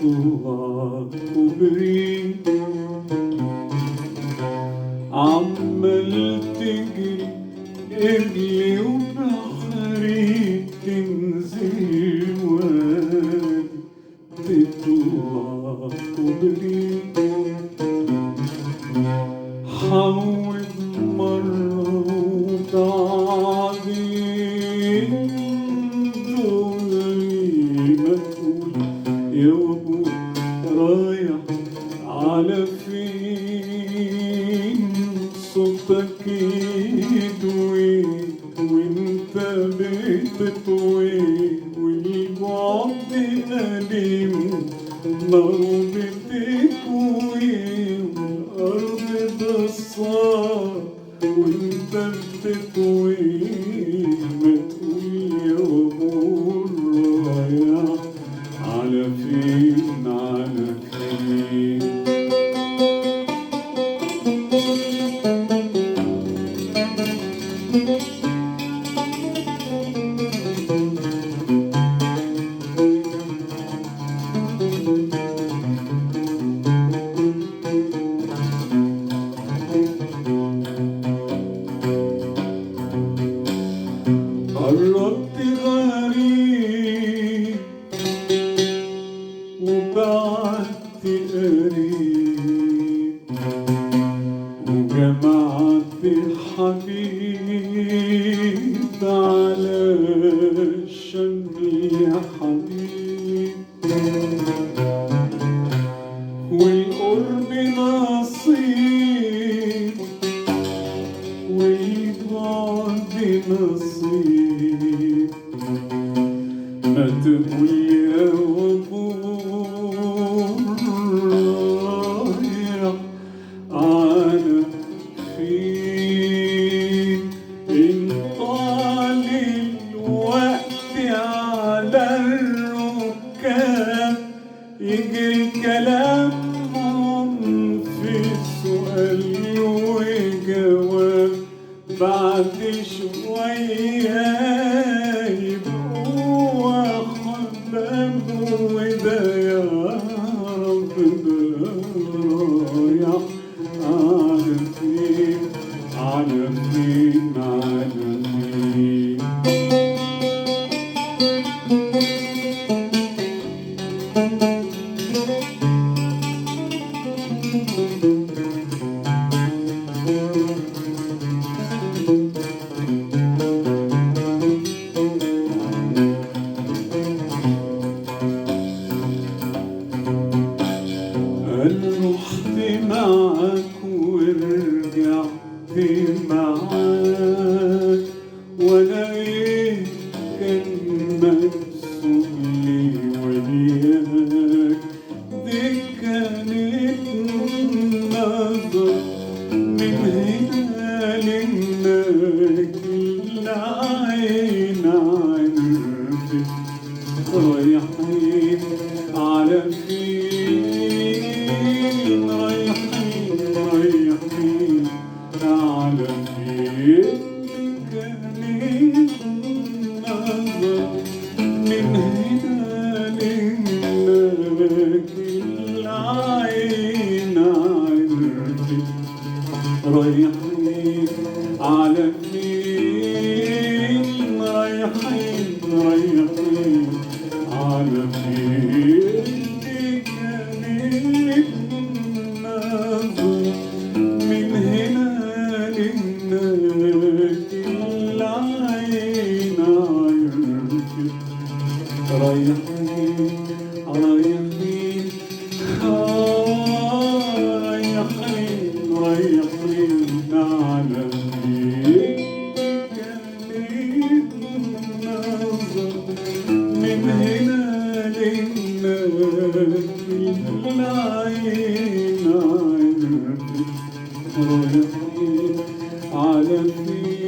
بتطلع كوبري عمال تجري قبلي وبحري تنزل وادي تطلع كوبري حاول مرة وبعدين دغري ما تقول يا وابو رايح على فين صوتك يدوي وانت بتطوي والبعد أليم نار بتكوي والأرض ضصار وانت بتطوي ما تقول يا أبو رايح على فين على فين قربت غريب وبعدت قريب وجمعت الحبيب على شمي يا حبيب والقرب نصيب والبعد نصيب ما تقول يا أبو رايح على فين إن طال الوقت على الركاب يجري كلامهم في سؤال وجواب بعد شوية يبقوا أحباب وده يا رب رايح على فين على فين على فين أنا رحت معاك ورجعت معاك وأنا إيه كان مكسوب لي وياك دي كانت نظرة من هنا لهناك العين عرفت رايحين على فين رايحين على فين كانت نظرة من هنا لهناك العين عرفت رايحين على فين رايحين على فين كانت نظرة من هنا لهناك العين عرفت رايحين رايحين على فين كانت نظرة من هنا لهناك العين عرفت رايحين على فين